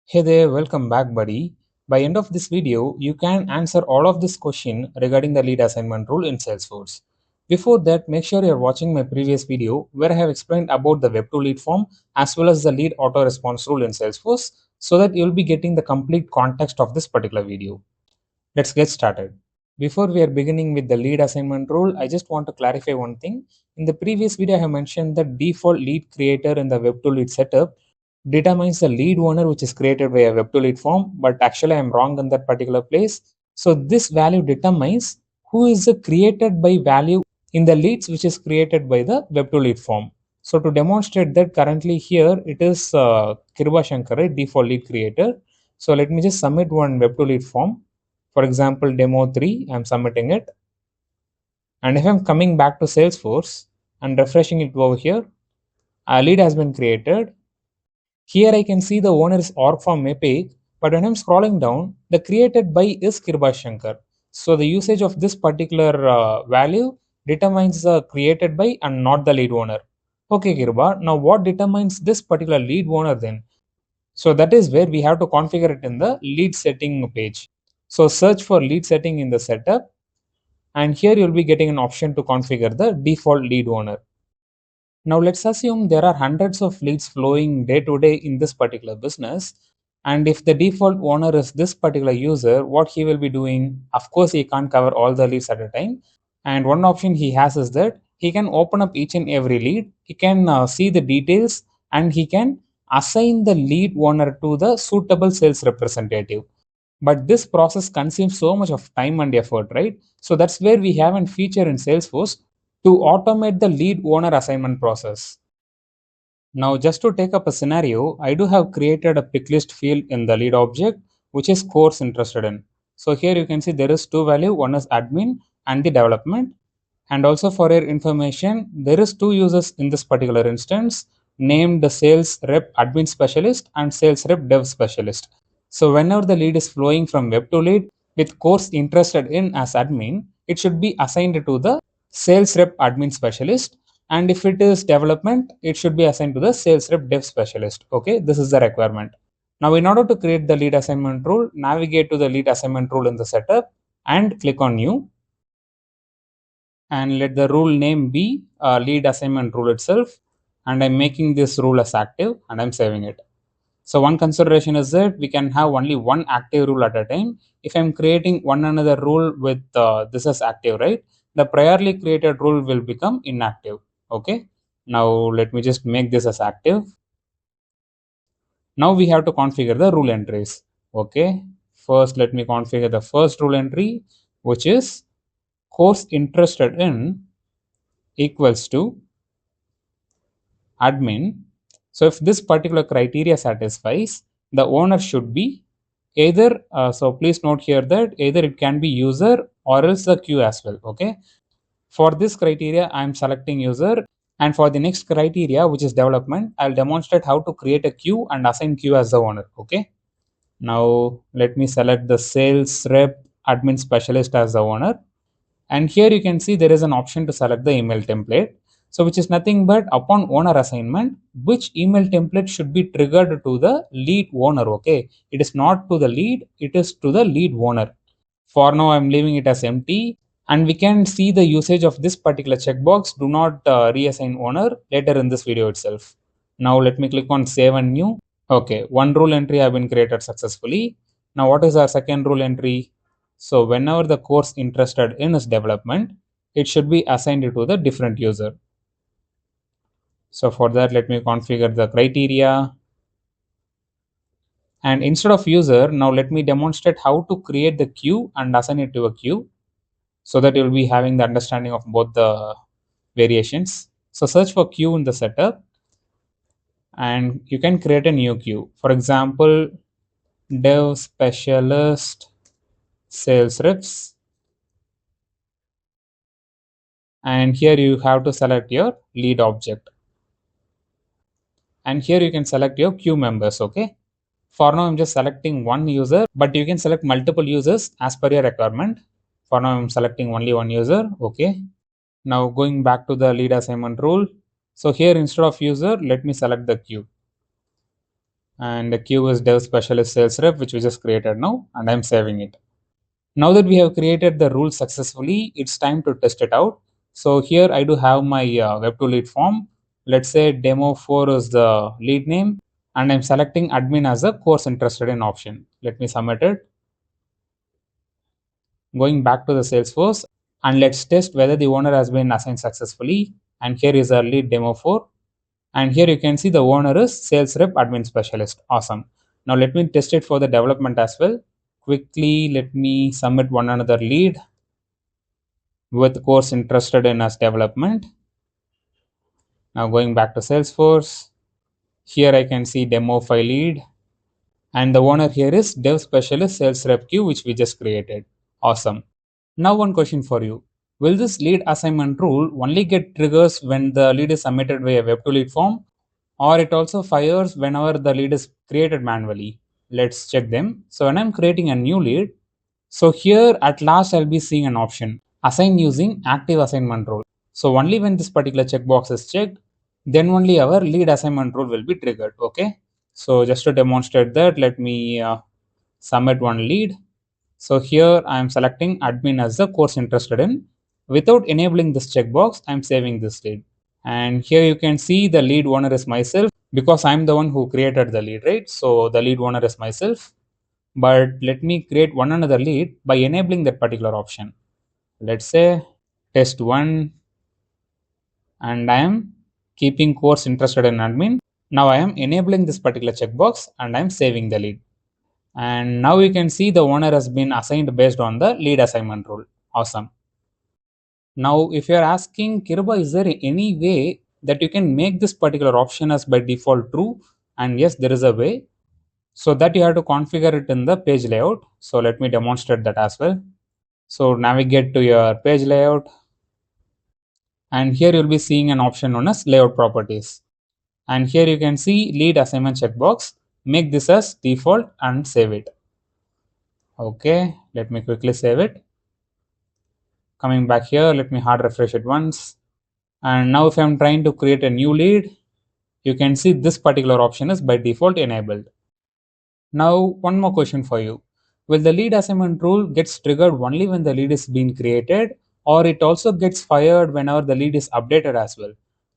Hey there, welcome back buddy. By end of this video, you can answer all of this question regarding the lead assignment rule in Salesforce. Before that, make sure you're watching my previous video where I have explained about the web to lead form as well as the lead auto response rule in Salesforce so that you'll be getting the complete context of this particular video. Let's get started. Before we are beginning with the lead assignment rule, I just want to clarify one thing. In the previous video, I have mentioned that default lead creator in the web to lead setup determines the lead owner which is created by a web to lead form, but actually I'm wrong in that particular place. So this value determines who is the created by value in the leads which is created by the web to lead form. So to demonstrate that, currently here it is Kirba Shankar, right, default lead creator. So let me just submit one web to lead form. For example, demo 3, I'm submitting it. And if I'm coming back to Salesforce and refreshing it over here, a lead has been created. Here I can see the owner is org from Mapage, but when I'm scrolling down, the created by is Kirba Shankar. So the usage of this particular value determines the created by and not the lead owner. Okay, Kirba. Now what determines this particular lead owner then? So that is where we have to configure it in the lead setting page. So search for lead setting in the setup, and here you'll be getting an option to configure the default lead owner. Now let's assume there are hundreds of leads flowing day to day in this particular business. And if the default owner is this particular user, what he will be doing? Of course, he can't cover all the leads at a time. And one option he has is that he can open up each and every lead. He can see the details and he can assign the lead owner to the suitable sales representative. But this process consumes so much of time and effort, right? So that's where we have a feature in Salesforce to automate the lead owner assignment process. Now, just to take up a scenario, I do have created a pick list field in the lead object, which is course interested in. So here you can see there is two value, one is admin and the development. And also for your information, there is two users in this particular instance named the sales rep admin specialist and sales rep dev specialist. So whenever the lead is flowing from web to lead with course interested in as admin, it should be assigned to the sales rep admin specialist. And if it is development, it should be assigned to the sales rep dev specialist. Okay, this is the requirement. Now, in order to create the lead assignment rule, navigate to the lead assignment rule in the setup and click on new, and let the rule name be lead assignment rule itself. And I'm making this rule as active and I'm saving it. So one consideration is that we can have only one active rule at a time. If I'm creating one another rule with this as active, right, the priorly created rule will become inactive. Okay. Now let me just make this as active. Now we have to configure the rule entries. Okay. First, let me configure the first rule entry, which is course interested in equals to admin. So if this particular criteria satisfies, the owner should be either, so please note here that either it can be user or else the queue as well. Okay. For this criteria, I'm selecting user. And for the next criteria, which is development, I'll demonstrate how to create a queue and assign queue as the owner. Okay. Now let me select the sales rep admin specialist as the owner. And here you can see there is an option to select the email template. So which is nothing but upon owner assignment, which email template should be triggered to the lead owner. Okay. It is not to the lead, it is to the lead owner. For now, I'm leaving it as empty. And we can see the usage of this particular checkbox. Do not reassign owner later in this video itself. Now let me click on save and new. Okay, one rule entry have been created successfully. Now what is our second rule entry? So whenever the course interested in is development, it should be assigned to the different user. So for that, let me configure the criteria. And instead of user, now let me demonstrate how to create the queue and assign it to a queue so that you'll be having the understanding of both the variations. So search for queue in the setup and you can create a new queue. For example, dev specialist sales reps, and here you have to select your lead object, and here you can select your queue members. Okay, for now I'm just selecting one user, but you can select multiple users as per your requirement. For now I'm selecting only one user. Okay, now going back to the lead assignment rule, so here instead of user, let me select the queue. and the queue is dev specialist sales rep, which we just created now, and I'm saving it. Now that we have created the rule successfully, it's time to test it out. So here I do have my web to lead form. Let's say demo 4 is the lead name, and I'm selecting admin as a course interested in option. Let me submit it. Going back to the Salesforce, and let's test whether the owner has been assigned successfully. And here is our lead demo 4. And here you can see the owner is sales rep admin specialist. Awesome. Now let me test it for the development as well. Quickly, let me submit one another lead with course interested in as development. Now going back to Salesforce, here I can see demo file lead, and the owner here is dev specialist sales rep queue, which we just created. Awesome. Now one question for you. Will this lead assignment rule only get triggers when the lead is submitted via web to lead form, or it also fires whenever the lead is created manually? Let's check them. So when I'm creating a new lead, so here at last I'll be seeing an option, assign using active assignment rule. So only when this particular checkbox is checked, then only our lead assignment rule will be triggered. Okay. So just to demonstrate that, let me submit one lead. So here I am selecting admin as the course interested in. Without enabling this checkbox, I am saving this lead. And here you can see the lead owner is myself because I'm the one who created the lead, right? So the lead owner is myself. But let me create one another lead by enabling that particular option. Let's say test one, and I am keeping course interested in admin. Now I am enabling this particular checkbox and I am saving the lead. And now you can see the owner has been assigned based on the lead assignment rule. Awesome. Now, if you're asking, Kiruba, is there any way that you can make this particular option as by default true? And yes, there is a way. So that you have to configure it in the page layout. So let me demonstrate that as well. So navigate to your page layout. And here you'll be seeing an option known as layout properties. And here you can see lead assignment checkbox. Make this as default and save it. Okay, let me quickly save it. Coming back here, let me hard refresh it once. And now if I'm trying to create a new lead, you can see this particular option is by default enabled. Now, one more question for you. Will the lead assignment rule gets triggered only when the lead is being created, or it also gets fired whenever the lead is updated as well?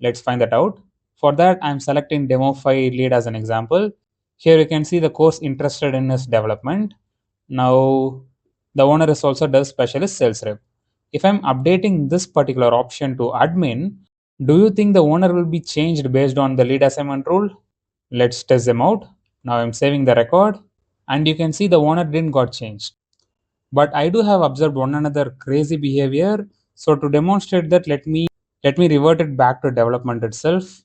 Let's find that out. For that, I'm selecting demo file lead as an example. Here you can see the course interested in is development. Now, the owner is also dev specialist sales rep. If I'm updating this particular option to admin, do you think the owner will be changed based on the lead assignment rule? Let's test them out. Now I'm saving the record, and you can see the owner didn't got changed. But I do have observed one another crazy behavior. So to demonstrate that, let me revert it back to development itself.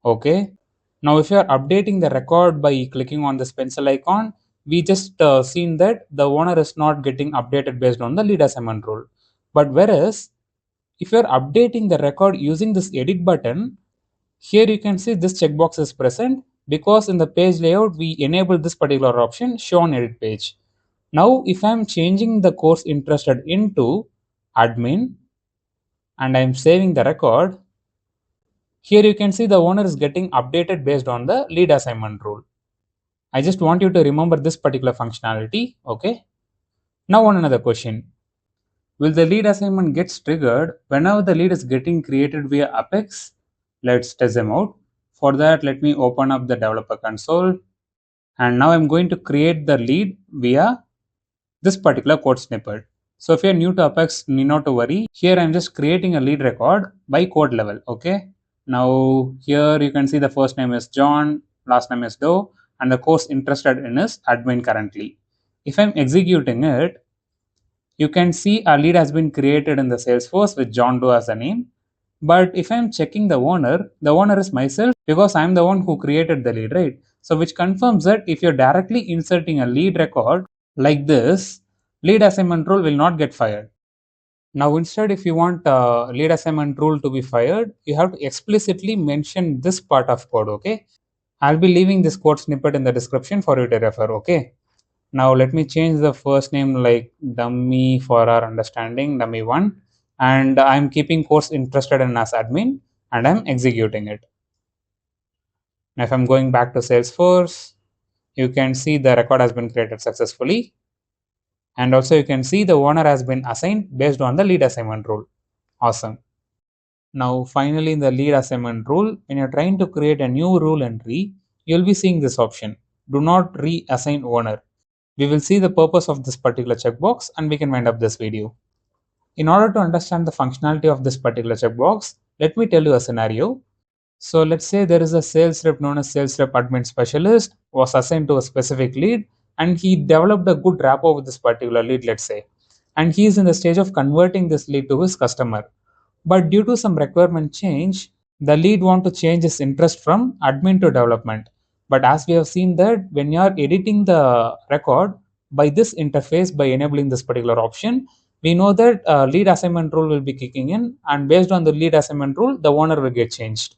Okay. Now if you are updating the record by clicking on this pencil icon, we just seen that the owner is not getting updated based on the lead assignment rule. But whereas if you are updating the record using this edit button, here you can see this checkbox is present because in the page layout we enable this particular option, show on edit page. Now if I am changing the course interested into admin and I am saving the record, here you can see the owner is getting updated based on the lead assignment rule. I just want you to remember this particular functionality. Okay. Now on another question. Will the lead assignment gets triggered whenever the lead is getting created via Apex? Let's test them out. For that, let me open up the developer console. And now I'm going to create the lead via this particular code snippet. So if you're new to Apex, need not to worry. Here I'm just creating a lead record by code level. Okay. Now here you can see the first name is John, last name is Doe, and the course interested in is admin currently. If I'm executing it, you can see a lead has been created in the Salesforce with John Doe as the name. But if I'm checking the owner is myself because I'm the one who created the lead, right? So which confirms that if you're directly inserting a lead record like this, lead assignment rule will not get fired. Now instead, if you want lead assignment rule to be fired, you have to explicitly mention this part of code, okay? I'll be leaving this code snippet in the description for you to refer, okay? Now let me change the first name like dummy for our understanding, dummy1, and I'm keeping course interested in as admin and I'm executing it. Now if I'm going back to Salesforce, you can see the record has been created successfully. And also you can see the owner has been assigned based on the lead assignment rule. Awesome. Now finally in the lead assignment rule, when you're trying to create a new rule entry, you'll be seeing this option. Do not reassign owner. We will see the purpose of this particular checkbox and we can wind up this video. In order to understand the functionality of this particular checkbox, let me tell you a scenario. So let's say there is a sales rep known as sales rep admin specialist was assigned to a specific lead and he developed a good rapport with this particular lead, let's say. And he is in the stage of converting this lead to his customer. But due to some requirement change, the lead want to change his interest from admin to development. But as we have seen that when you are editing the record by this interface, by enabling this particular option, we know that lead assignment rule will be kicking in, and based on the lead assignment rule, the owner will get changed.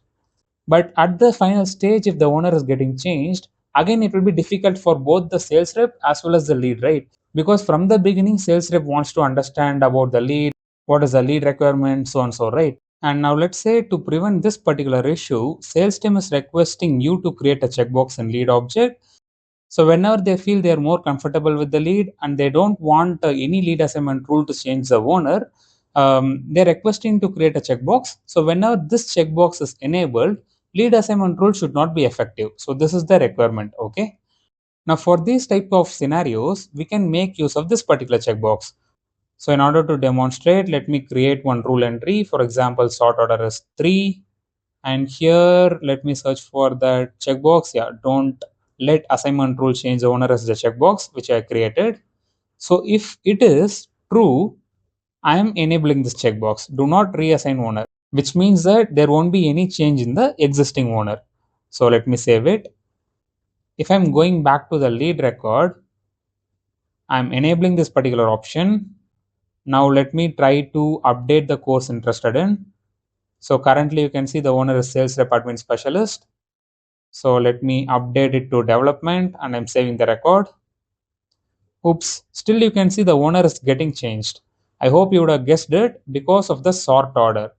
But at the final stage, if the owner is getting changed, again it will be difficult for both the sales rep as well as the lead, right? Because from the beginning, sales rep wants to understand about the lead, what is the lead requirement, so on so, right? And now let's say to prevent this particular issue, sales team is requesting you to create a checkbox in lead object. So whenever they feel they are more comfortable with the lead and they don't want any lead assignment rule to change the owner, they're requesting to create a checkbox. So whenever this checkbox is enabled, lead assignment rule should not be effective. So this is the requirement. Okay. Now for these type of scenarios, we can make use of this particular checkbox. So in order to demonstrate, let me create one rule entry. For example, sort order is 3. And here, let me search for the checkbox. Yeah, don't let assignment rule change the owner as the checkbox, which I created. So if it is true, I am enabling this checkbox. Do not reassign owner, which means that there won't be any change in the existing owner. So let me save it. If I'm going back to the lead record, I'm enabling this particular option. Now let me try to update the course interested in. So currently you can see the owner is sales rep admin specialist. So let me update it to development and I'm saving the record. Oops, still you can see the owner is getting changed. I hope you would have guessed it because of the sort order.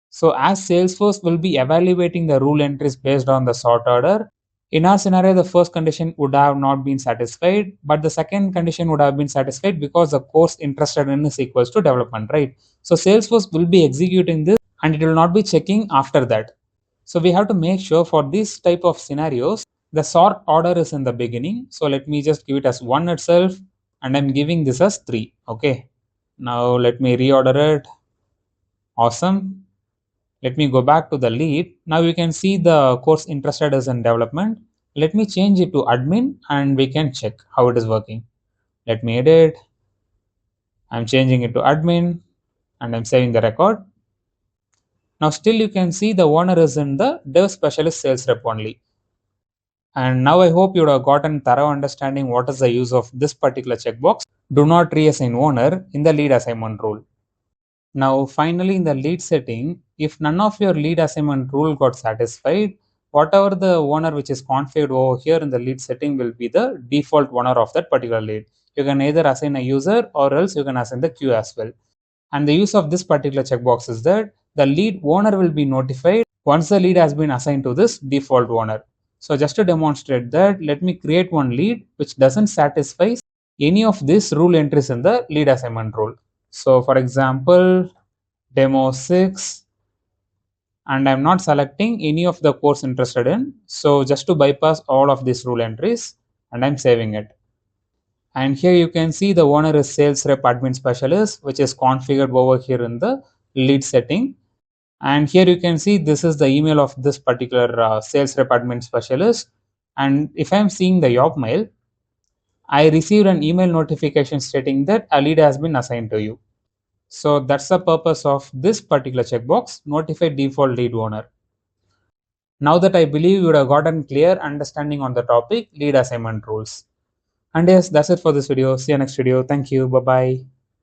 So as Salesforce will be evaluating the rule entries based on the sort order, in our scenario, the first condition would have not been satisfied, but the second condition would have been satisfied because the course interested in is equals to development, right? So Salesforce will be executing this and it will not be checking after that. So we have to make sure for this type of scenarios, the sort order is in the beginning. So let me just give it as 1 itself and I'm giving this as 3. Okay. Now let me reorder it. Awesome. Let me go back to the lead. Now you can see the course interested is in development. Let me change it to admin and we can check how it is working. Let me edit. I'm changing it to admin and I'm saving the record. Now still you can see the owner is in the dev specialist sales rep only. And now I hope you would have gotten thorough understanding what is the use of this particular checkbox. Do not reassign owner in the lead assignment rule. Now finally in the lead setting, if none of your lead assignment rule got satisfied, whatever the owner which is configured over here in the lead setting will be the default owner of that particular lead. You can either assign a user or else you can assign the queue as well. And the use of this particular checkbox is that the lead owner will be notified once the lead has been assigned to this default owner. So just to demonstrate that, let me create one lead which doesn't satisfy any of these rule entries in the lead assignment rule. So for example, demo 6, and I'm not selecting any of the course interested in. So just to bypass all of these rule entries and I'm saving it. And here you can see the owner is sales rep admin specialist, which is configured over here in the lead setting. And here you can see this is the email of this particular sales rep admin specialist. And if I'm seeing the job mail, I received an email notification stating that a lead has been assigned to you. So that's the purpose of this particular checkbox, notify default lead owner. Now that I believe you would have gotten clear understanding on the topic lead assignment rules. And yes, that's it for this video. See you next video. Thank you. Bye bye.